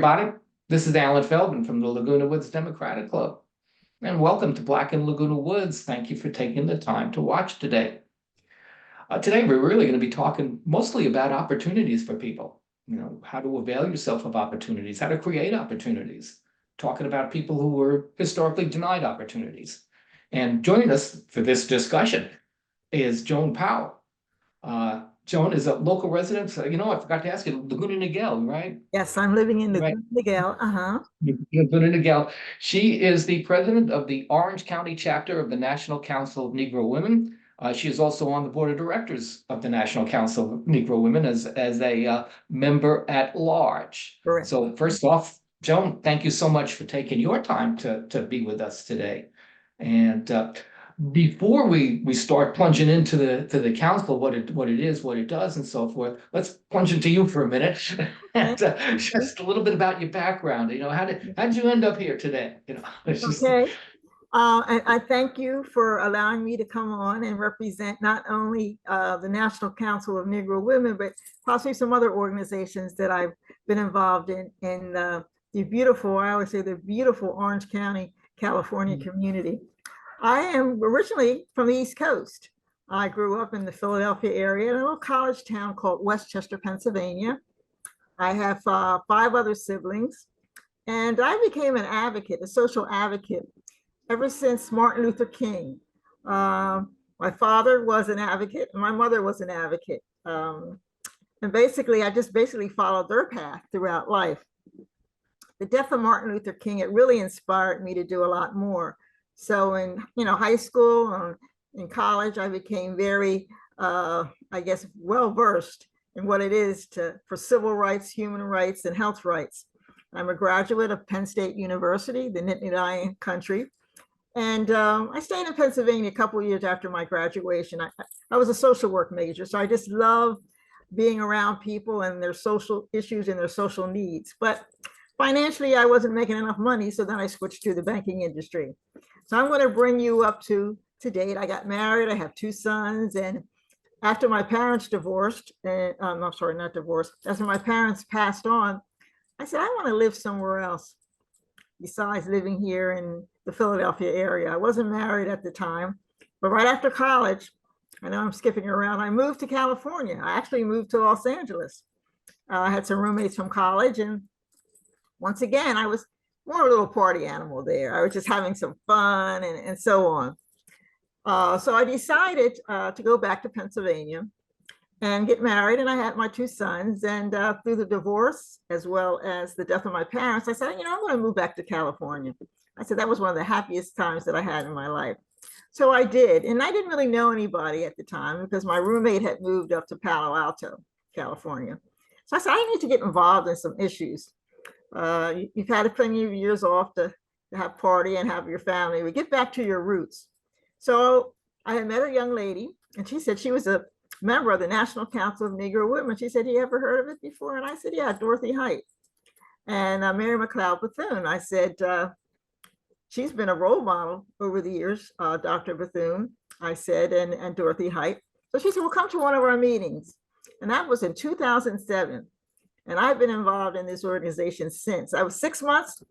everybody. This is Alan Feldman from the Laguna Woods Democratic Club. And welcome to Black in Laguna Woods. Thank you for taking the time to watch today. Today, we're really going to be talking mostly about opportunities for people. You know, how to avail yourself of opportunities, how to create opportunities, talking about people who were historically denied opportunities. And joining us for this discussion is Joan Powell. Joan is a local resident. So, I forgot to ask you, Laguna Niguel, right? Yes, I'm living in Right. Laguna Niguel. Laguna Niguel. She is the president of the Orange County chapter of the National Council of Negro Women. She is also on the board of directors of the National Council of Negro Women as a member at large. Correct. So first off, Joan, thank you so much for taking your time to be with us today. And before we start plunging into the council, what it is, what it does, and so forth, let's plunge into you for a minute, and just a little bit about your background. How did you end up here today? Okay. And I thank you for allowing me to come on and represent not only the National Council of Negro Women, but possibly some other organizations that I've been involved in the beautiful, I always say the beautiful Orange County, California community. I am originally from the East Coast. I grew up in the Philadelphia area in a little college town called Westchester, Pennsylvania. I have 5 other siblings, and I became an advocate, a social advocate, ever since Martin Luther King. My father was an advocate, and my mother was an advocate. And basically, I just followed their path throughout life. The death of Martin Luther King, it really inspired me to do a lot more. So in high school, in college, I became very, well versed in what it is for civil rights, human rights, and health rights. I'm a graduate of Penn State University, the Nittany country, and I stayed in Pennsylvania a couple of years after my graduation. I was a social work major, so I just love being around people and their social issues and their social needs. But financially, I wasn't making enough money, so then I switched to the banking industry. So I'm going to bring you up to date. I got married. I have 2 sons. And after my parents divorced, and I'm sorry, not divorced, after my parents passed on, I said, I want to live somewhere else besides living here in the Philadelphia area. I wasn't married at the time, but right after college, I know I'm skipping around, I moved to California. I actually moved to Los Angeles. I had some roommates from college, and once again, I was more a little party animal there. I was just having some fun and so on. So I decided to go back to Pennsylvania and get married. And I had my 2 sons. And through the divorce, as well as the death of my parents, I said, I'm going to move back to California. I said that was one of the happiest times that I had in my life. So I did. And I didn't really know anybody at the time because my roommate had moved up to Palo Alto, California. So I said, I need to get involved in some issues. You've had plenty of years off to have party and have your family, but get back to your roots. So I had met a young lady, and she said she was a member of the National Council of Negro Women. She said, you ever heard of it before? And I said, yeah, Dorothy Height. And Mary McLeod Bethune. I said, she's been a role model over the years, Dr. Bethune, I said, and Dorothy Height. So she said, well, come to one of our meetings. And that was in 2007. And I've been involved in this organization since. I was 6 months.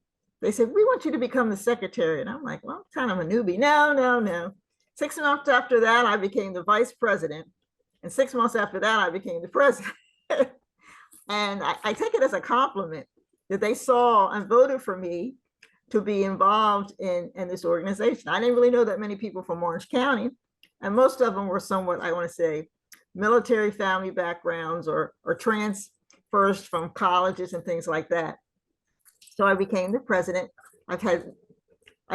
They said, we want you to become the secretary. And I'm like, well, I'm kind of a newbie. No. 6 months after that, I became the vice president. And 6 months after that, I became the president. And I take it as a compliment that they saw and voted for me to be involved in this organization. I didn't really know that many people from Orange County. And most of them were somewhat, I want to say, military family backgrounds or transfers from colleges and things like that. So I became the president.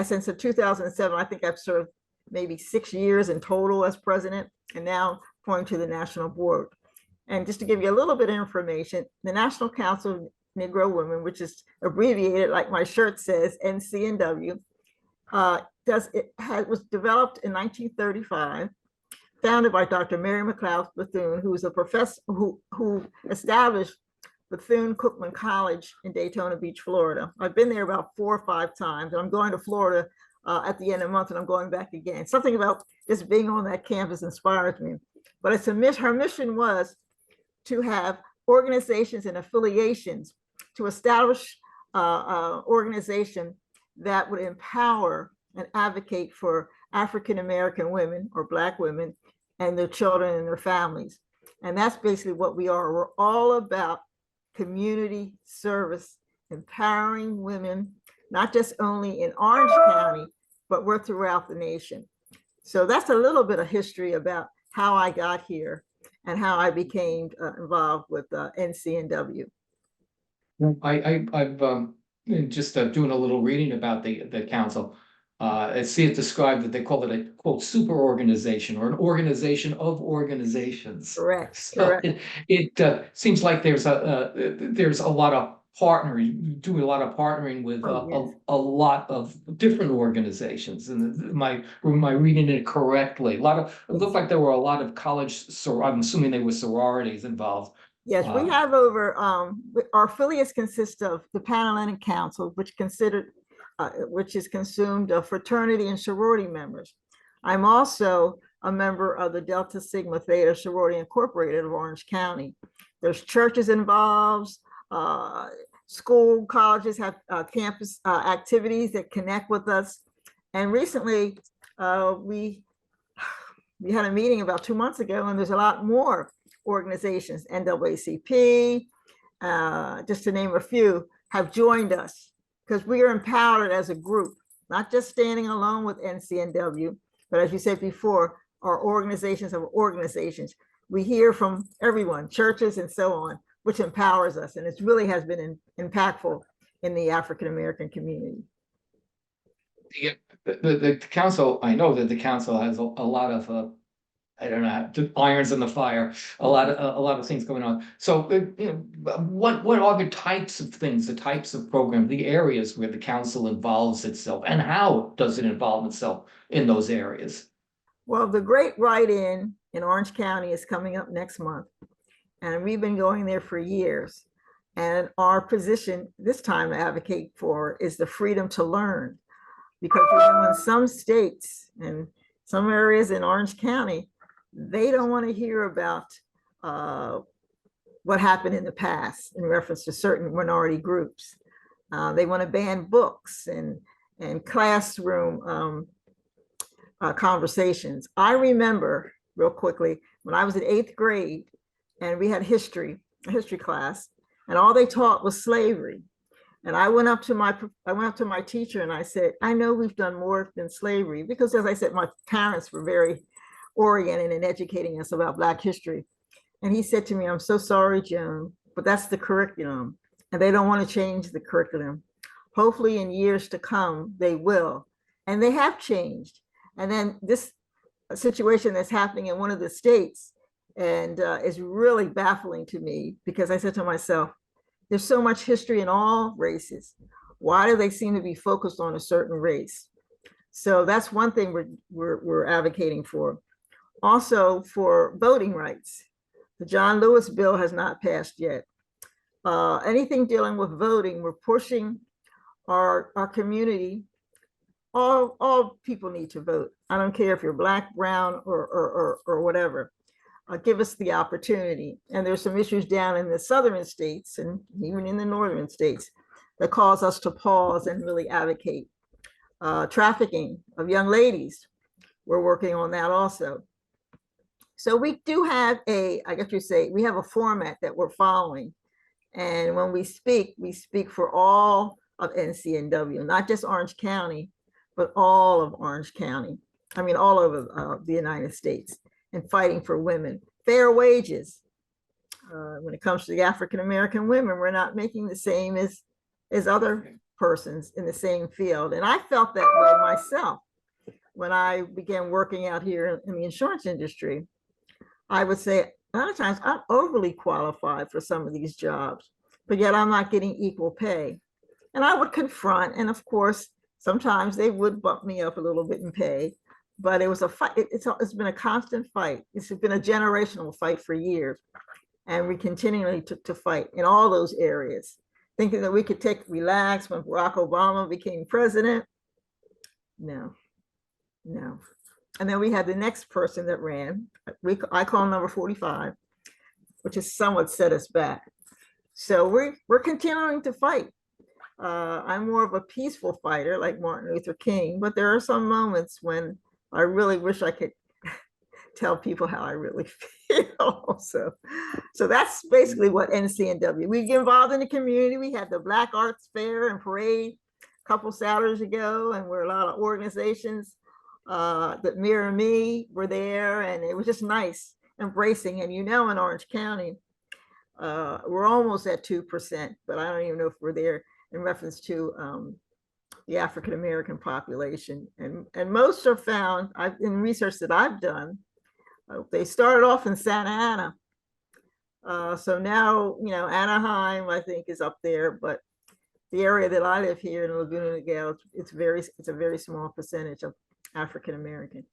Since 2007, I think I've served maybe 6 years in total as president, and now going to the national board. And just to give you a little bit of information, the National Council of Negro Women, which is abbreviated like my shirt says, NCNW, was developed in 1935, founded by Dr. Mary McLeod Bethune, who was a professor who established Bethune-Cookman College in Daytona Beach, Florida. I've been there about 4 or 5 times, and I'm going to Florida at the end of the month, and I'm going back again. Something about just being on that campus inspires me. But her mission was to have organizations and affiliations to establish organization that would empower and advocate for African American women or Black women and their children and their families. And that's basically what we are. We're all about community service, empowering women, not just only in Orange County, but we're throughout the nation. So that's a little bit of history about how I got here and how I became involved with NCNW. I've just doing a little reading about the council. I see it described that they call it a quote super organization or an organization of organizations. Correct. So Correct. it seems like there's a lot of partnering, doing a lot of partnering with Oh, yes. a lot of different organizations. And am I reading it correctly? A lot of it looked like there were a lot of college, so I'm assuming they were sororities involved. Yes, we have over, our affiliates consist of the Pan-Atlantic Council, which is consumed of fraternity and sorority members. I'm also a member of the Delta Sigma Theta Sorority Incorporated of Orange County. There's churches involved, school, colleges have campus activities that connect with us. And recently, we had a meeting about 2 months ago, and there's a lot more organizations, NAACP, just to name a few, have joined us because we are empowered as a group, not just standing alone with NCNW, but as you said before, our organizations of organizations. We hear from everyone, churches and so on, which empowers us. And it really has been impactful in the African-American community. The council, I know that the council has a lot of I don't know, irons in the fire, a lot of things going on. So, what are the types of things, the types of programs, the areas where the council involves itself, and how does it involve itself in those areas? Well, the Great Write-In in Orange County is coming up next month, and we've been going there for years. And our position this time to advocate for is the freedom to learn, because in some states and some areas in Orange County, they don't want to hear about what happened in the past in reference to certain minority groups. They want to ban books and classroom conversations. I remember real quickly when I was in 8th grade and we had a history class, and all they taught was slavery. And I went up to my teacher and I said, I know we've done more than slavery, because as I said, my parents were very oriented in educating us about Black history. And he said to me, I'm so sorry, Joan, but that's the curriculum, and they don't want to change the curriculum. Hopefully in years to come, they will. And they have changed. And then this situation that's happening in one of the states and is really baffling to me, because I said to myself, there's so much history in all races. Why do they seem to be focused on a certain race? So that's one thing we're advocating for. Also for voting rights. The John Lewis bill has not passed yet. Anything dealing with voting, we're pushing our community. All people need to vote. I don't care if you're Black, brown, or whatever. Give us the opportunity. And there's some issues down in the southern states and even in the northern states that cause us to pause and really advocate. Trafficking of young ladies, we're working on that also. So we do have I guess you say, we have a format that we're following. And when we speak for all of NCNW, not just Orange County, but all of Orange County. I mean, all over the United States, and fighting for women, fair wages. When it comes to the African-American women, we're not making the same as other persons in the same field. And I felt that way myself when I began working out here in the insurance industry. I would say a lot of times I'm overly qualified for some of these jobs, but yet I'm not getting equal pay. And I would confront, and of course, sometimes they would bump me up a little bit in pay, but it was a fight. It's been a constant fight. It's been a generational fight for years. And we continually to fight in all those areas, thinking that we could relax when Barack Obama became president. No. And then we had the next person that ran. I call number 45, which has somewhat set us back. So we're continuing to fight. I'm more of a peaceful fighter like Martin Luther King, but there are some moments when I really wish I could tell people how I really feel. So that's basically what NCNW. We get involved in the community. We had the Black Arts Fair and Parade a couple Saturdays ago, and we're a lot of organizations that mirror me were there, and it was just nice, embracing. And in Orange County, we're almost at 2%, but I don't even know if we're there in reference to the African American population. And most are found, in research that I've done, they started off in Santa Ana. So now, Anaheim, I think, is up there, but the area that I live here in Laguna Niguel, it's a very small percentage of African American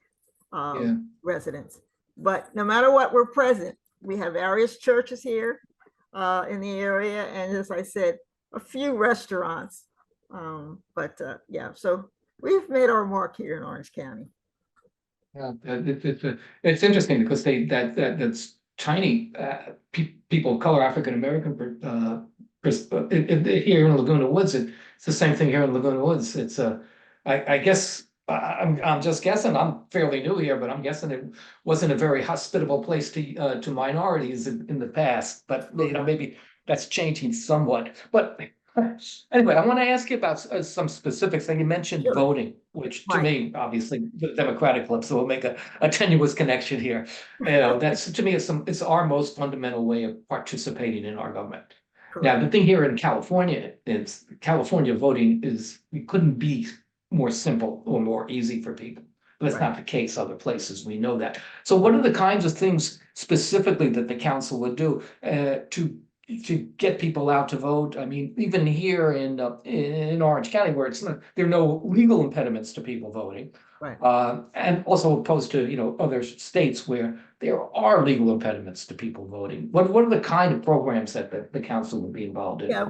residents. But no matter what, we're present. We have various churches here in the area, and as I said, a few restaurants. So we've made our mark here in Orange County. Yeah, it's interesting because that's tiny people of color, African American here in Laguna Woods. It's the same thing here in Laguna Woods. It's I guess I'm just guessing. I'm fairly new here, but I'm guessing it wasn't a very hospitable place to minorities in the past. But maybe that's changing somewhat. But anyway, I want to ask you about some specifics. And you mentioned voting, which to me, obviously, the Democratic Club, so we'll make a tenuous connection here. That's to me, it's our most fundamental way of participating in our government. Correct. Now, the thing here in California is California voting it couldn't be more simple or more easy for people. But that's not the case other places. We know that. So what are the kinds of things specifically that the council would do to get people out to vote? I mean, even here in Orange County, where there are no legal impediments to people voting, and also opposed to other states where there are legal impediments to people voting. What are the kind of programs that the council would be involved in? Yeah,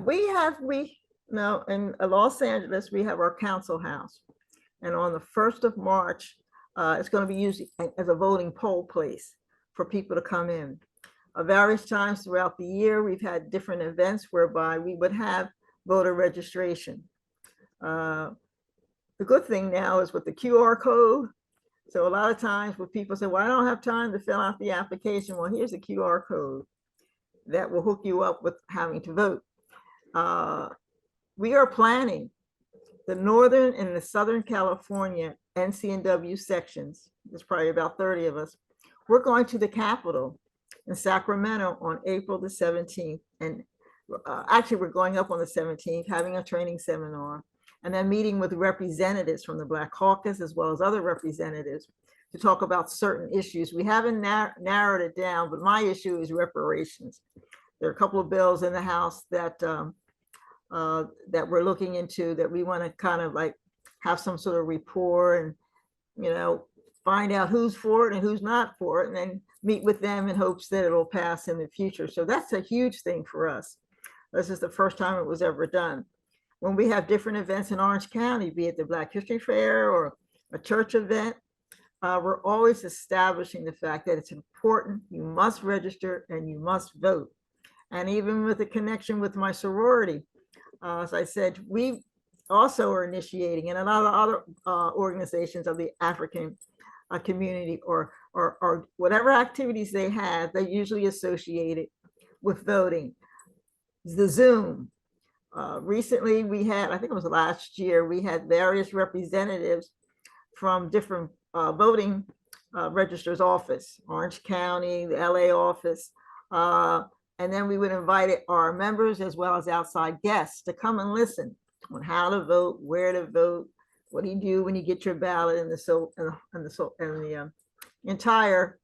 in Los Angeles we have our council house, and on the 1st of March, it's going to be used as a voting poll place for people to come in. Various times throughout the year, we've had different events whereby we would have voter registration. The good thing now is with the QR code. So a lot of times when people say, well, I don't have time to fill out the application. Well, here's a QR code that will hook you up with having to vote. We are planning the Northern and the Southern California NCNW sections. There's probably about 30 of us. We're going to the Capitol in Sacramento on April the 17th. And actually, we're going up on the 17th, having a training seminar, and then meeting with representatives from the Black Caucus, as well as other representatives, to talk about certain issues. We haven't narrowed it down, but my issue is reparations. There are a couple of bills in the House that we're looking into, that we want to kind of like have some sort of rapport and, find out who's for it and who's not for it, and then meet with them in hopes that it'll pass in the future. So that's a huge thing for us. This is the first time it was ever done. When we have different events in Orange County, be it the Black History Fair or a church event, we're always establishing the fact that it's important, you must register and you must vote. And even with the connection with my sorority, as I said, we also are initiating, and a lot of other organizations of the African community or whatever activities they have, they're usually associated with voting. The Zoom. Recently we had, I think it was last year, we had various representatives from different voting registrar's office, Orange County, the LA office, and then we would invite our members as well as outside guests to come and listen on how to vote, where to vote, what do you do when you get your ballot, and the entire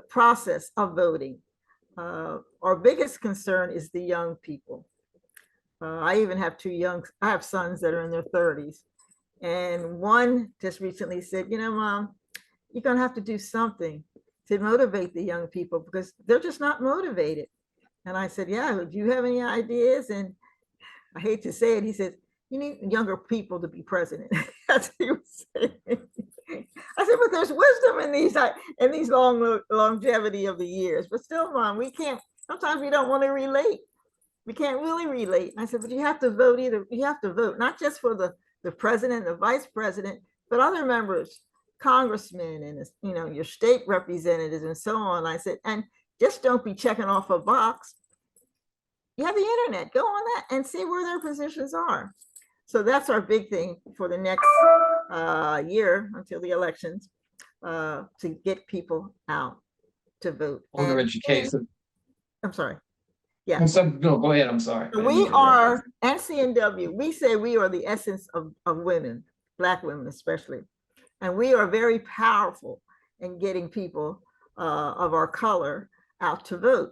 process of voting. Our biggest concern is the young people. I even have I have sons that are in their 30s. And one just recently said, Mom, you're going to have to do something to motivate the young people because they're just not motivated. And I said, yeah, do you have any ideas? And I hate to say it, he said, you need younger people to be president. That's what he was saying. I said, but there's wisdom in these longevity of the years. But still, Mom, we can't, sometimes we don't want to relate. We can't really relate. I said, but you have to vote either. You have to vote, not just for the president, the vice president, but other members, congressmen and, you know, your state representatives and so on. I said, and just don't be checking off a box. You have the internet, go on that and see where their positions are. So that's our big thing for the next year until the elections, to get people out to vote. Owner And education. I'm sorry. Yeah. No, go ahead. I'm sorry. We are NCNW. We say we are the essence of women, Black women especially. And we are very powerful in getting people of our color out to vote.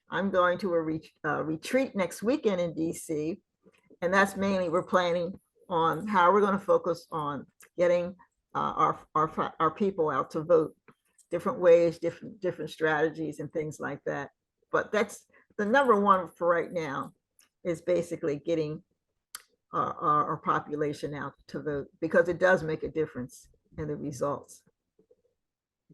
I'm going to a retreat next weekend in DC. And that's mainly, we're planning on how we're going to focus on getting our people out to vote, different ways, different strategies and things like that. But that's the number one for right now, is basically getting our population out to vote, because it does make a difference in the results.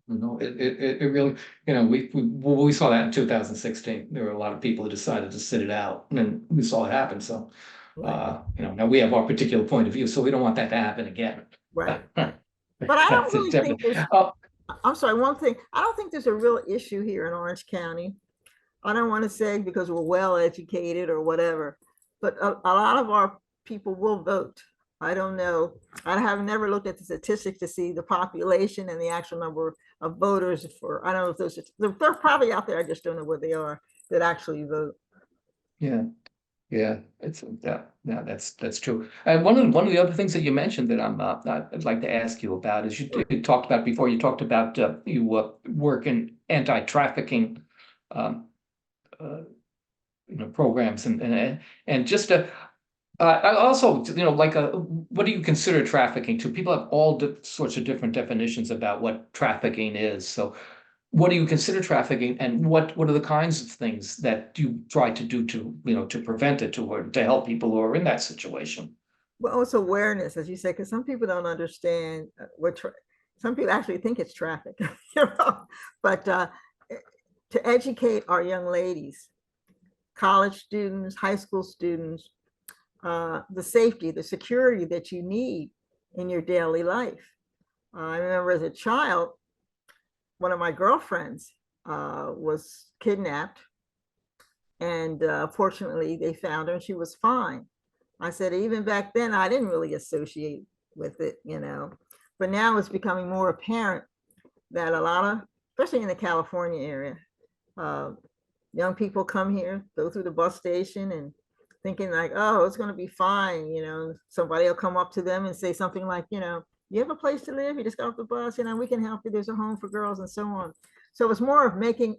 No, it really, you know, we saw that in 2016. There were a lot of people who decided to sit it out, and we saw it happen. So, you know, now we have our particular point of view, so we don't want that to happen again. Right. But I don't really think there's, I'm sorry, one thing, I don't think there's a real issue here in Orange County. I don't want to say because we're well educated or whatever, but a lot of our people will vote. I don't know. I have never looked at the statistics to see the population and the actual number of voters for, I don't know if those, they're probably out there. I just don't know where they are that actually vote. Yeah. Yeah, it's that's true. And one of the other things that you mentioned that I'd like to ask you about is you talked about before. You talked about you work in anti-trafficking, you know, programs and just I also, you know, like what do you consider trafficking to? People have all sorts of different definitions about what trafficking is. So what do you consider trafficking, and what are the kinds of things that you try to do to, you know, to prevent it, to help people who are in that situation? Well, it's awareness, as you say, because some people don't understand what some people actually think it's traffic, you know? But to educate our young ladies, college students, high school students, the safety, the security that you need in your daily life. I remember as a child, one of my girlfriends was kidnapped, and fortunately they found her and she was fine. I said, even back then, I didn't really associate with it, you know, but now it's becoming more apparent that a lot of, especially in the California area, young people come here, go through the bus station and thinking like, oh, it's going to be fine. You know, somebody will come up to them and say something like, you know, you have a place to live, you just got off the bus, you know, we can help you, there's a home for girls and so on. So it's more of making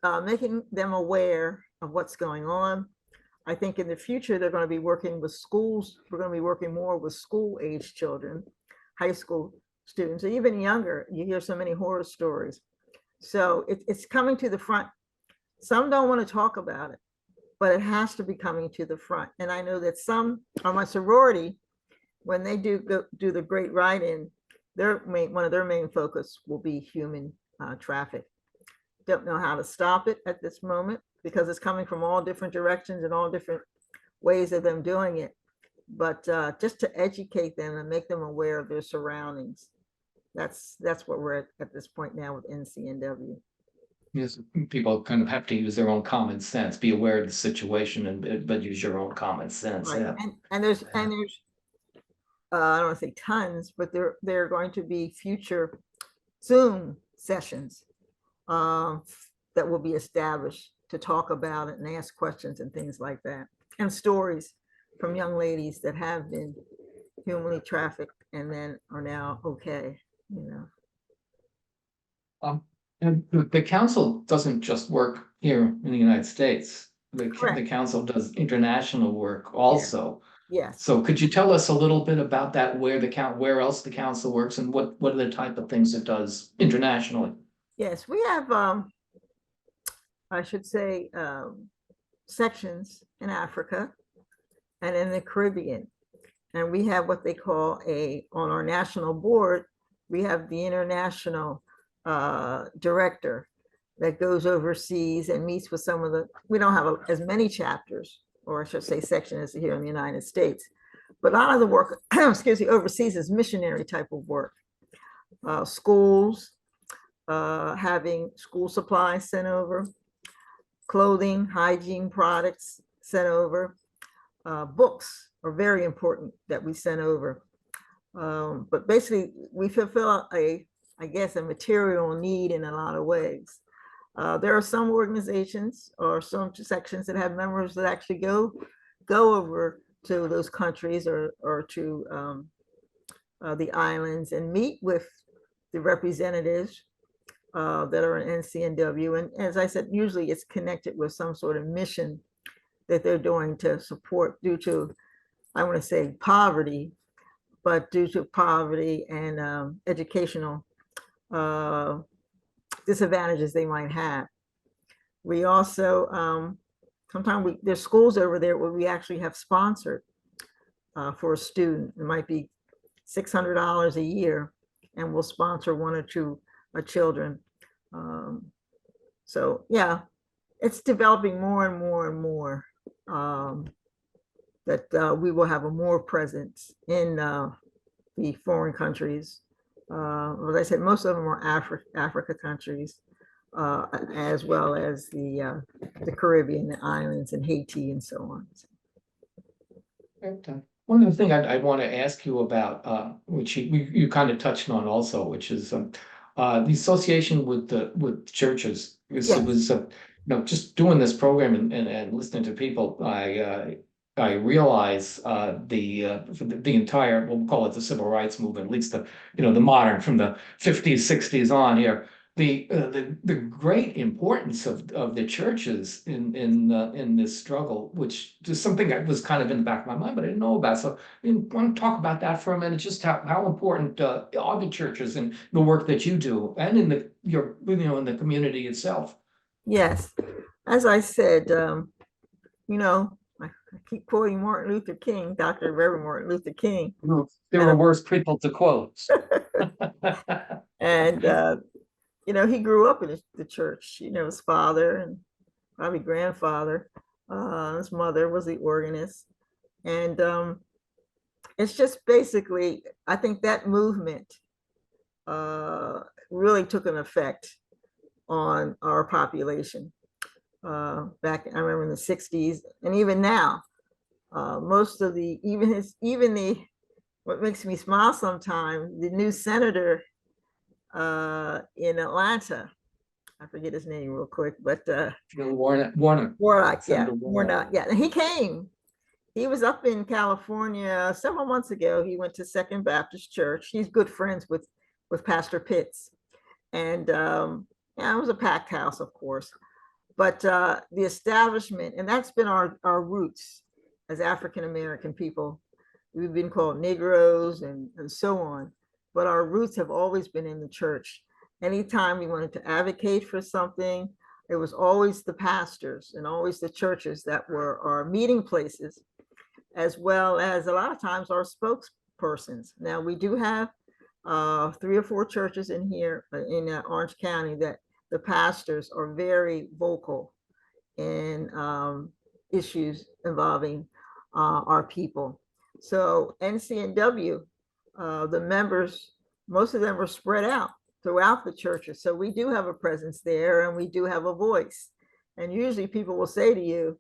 them aware of what's going on. I think in the future, they're going to be working with schools. We're going to be working more with school age children, high school students, even younger. You hear so many horror stories. So it's coming to the front. Some don't want to talk about it, but it has to be coming to the front. And I know that some on my sorority, when they do the great write-in, one of their main focus will be human traffic. Don't know how to stop it at this moment because it's coming from all different directions and all different ways of them doing it. But just to educate them and make them aware of their surroundings. That's what we're at this point now with NCNW. Yes, people kind of have to use their own common sense, be aware of the situation, but use your own common sense. Right. Yeah. And there's I don't want to say tons, but there are going to be future Zoom sessions that will be established to talk about it and ask questions and things like that, and stories from young ladies that have been humanly trafficked and then are now okay, you know. And the council doesn't just work here in the United States. The Correct. council does international work also. Yes. So could you tell us a little bit about that, where else the council works and what are the type of things it does internationally? Yes, we have I should say sections in Africa and in the Caribbean. And we have what they call on our national board, we have the international director that goes overseas and meets with some of the, we don't have as many chapters, or I should say sections here in the United States. But a lot of the work, excuse me, overseas is missionary type of work. Schools, having school supplies sent over, clothing, hygiene products sent over, books are very important that we sent over. But basically, we fulfill I guess, a material need in a lot of ways. There are some organizations or some sections that have members that actually go over to those countries or to the islands and meet with the representatives that are in NCNW. And as I said, usually it's connected with some sort of mission that they're doing to support due to, I want to say poverty, but due to poverty and educational disadvantages they might have. We also, sometimes there's schools over there where we actually have sponsored for a student. It might be $600 a year, and we'll sponsor one or two children. So yeah, it's developing more and more and more that we will have a more presence in the foreign countries. As I said, most of them are Africa countries, as well as the Caribbean, the islands, and Haiti, and so on. One of the things I want to ask you about, which you kind of touched on also, which is the association with churches. It was just doing this program and listening to people. I realize the entire, we'll call it the civil rights movement, at least the modern from the 50s, 60s on here. The great importance of the churches in this struggle, which is something that was kind of in the back of my mind, but I didn't know about. So I want to talk about that for a minute, just how important are the churches and the work that you do, and in the community itself. Yes, as I said, I keep quoting Martin Luther King, Dr. Reverend Martin Luther King. There were worse people to quote. And he grew up in the church. His father and probably grandfather, his mother was the organist. And it's just basically, I think that movement really took an effect on our population. Back, I remember in the 60s, and even now, most of what makes me smile sometimes, the new senator in Atlanta, I forget his name real quick, but Warnock, yeah. And he came. He was up in California several months ago. He went to Second Baptist Church. He's good friends with Pastor Pitts, and it was a packed house, of course. But the establishment, and that's been our roots as African American people. We've been called Negroes and so on. But our roots have always been in the church. Anytime we wanted to advocate for something, it was always the pastors and always the churches that were our meeting places, as well as a lot of times our spokespersons. Now, we do have 3 or 4 churches in here in Orange County that the pastors are very vocal in issues involving our people. So NCNW, the members, most of them are spread out throughout the churches. So we do have a presence there, and we do have a voice. And usually people will say to you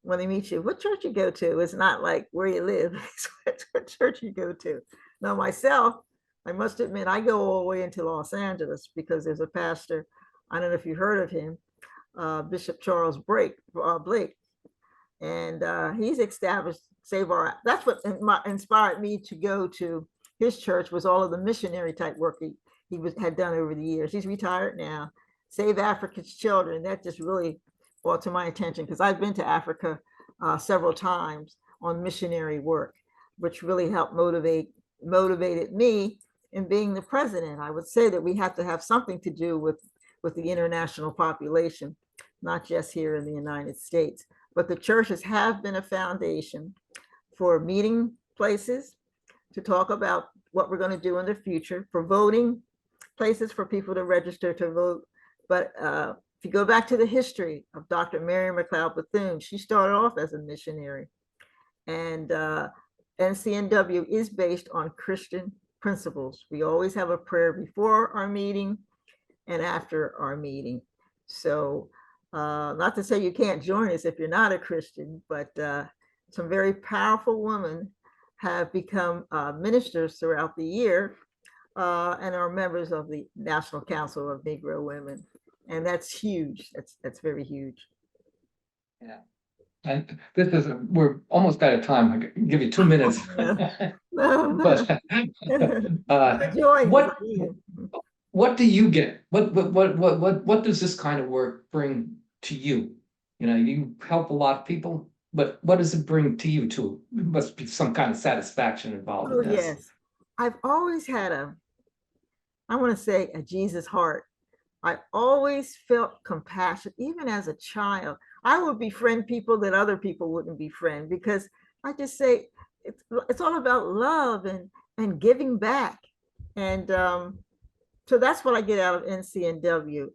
when they meet you, what church you go to? It's not like where you live, it's what church you go to. Now, myself, I must admit, I go all the way into Los Angeles because there's a pastor, I don't know if you heard of him, Bishop Charles Blake. And he's established Save Our, that's what inspired me to go to his church, was all of the missionary type work he had done over the years. He's retired now. Save Africa's Children, that just really brought to my attention, because I've been to Africa several times on missionary work, which really helped motivated me in being the president. I would say that we have to have something to do with the international population, not just here in the United States. But the churches have been a foundation for meeting places to talk about what we're going to do in the future, for voting places for people to register to vote, But if you go back to the history of Dr. Mary McLeod Bethune, she started off as a missionary. And NCNW is based on Christian principles. We always have a prayer before our meeting and after our meeting. So not to say you can't join us if you're not a Christian, but some very powerful women have become ministers throughout the year and are members of the National Council of Negro Women. And that's huge. That's very huge. Yeah. And this is, we're almost out of time. I can give you 2 minutes. No, But what do you get? What does this kind of work bring to you? You know, you help a lot of people, but what does it bring to you too? There must be some kind of satisfaction involved in this. Yes. I've always had I want to say a Jesus heart. I always felt compassion, even as a child. I would befriend people that other people wouldn't befriend because I just say it's all about love and giving back. And so that's what I get out of NCNW.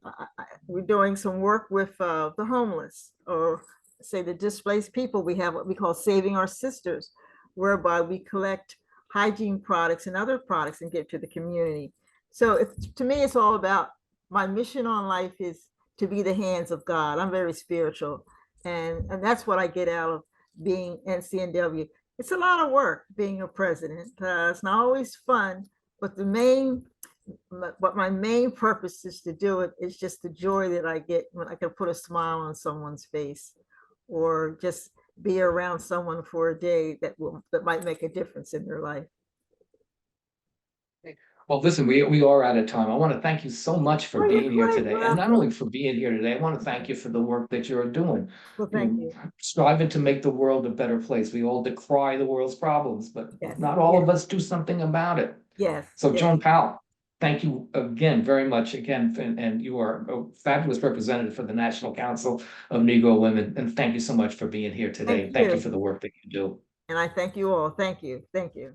We're doing some work with the homeless, or say the displaced people. We have what we call Saving Our Sisters, whereby we collect hygiene products and other products and give to the community. So to me, it's all about my mission on life is to be the hands of God. I'm very spiritual, and that's what I get out of being NCNW. It's a lot of work being a president. It's not always fun, but my main purpose is to do it. It's just the joy that I get when I can put a smile on someone's face, or just be around someone for a day that might make a difference in their life. Well, listen, we are out of time. I want to thank you so much for being here today. And not only for being here today, I want to thank you for the work that you're doing. Well, thank you. Striving to make the world a better place. We all decry the world's problems, but not all of us do something about it. Yes. So Joan Powell, thank you again very much again. And you are a fabulous representative for the National Council of Negro Women. And thank you so much for being here today. Thank you for the work that you do. And I thank you all. Thank you. Thank you.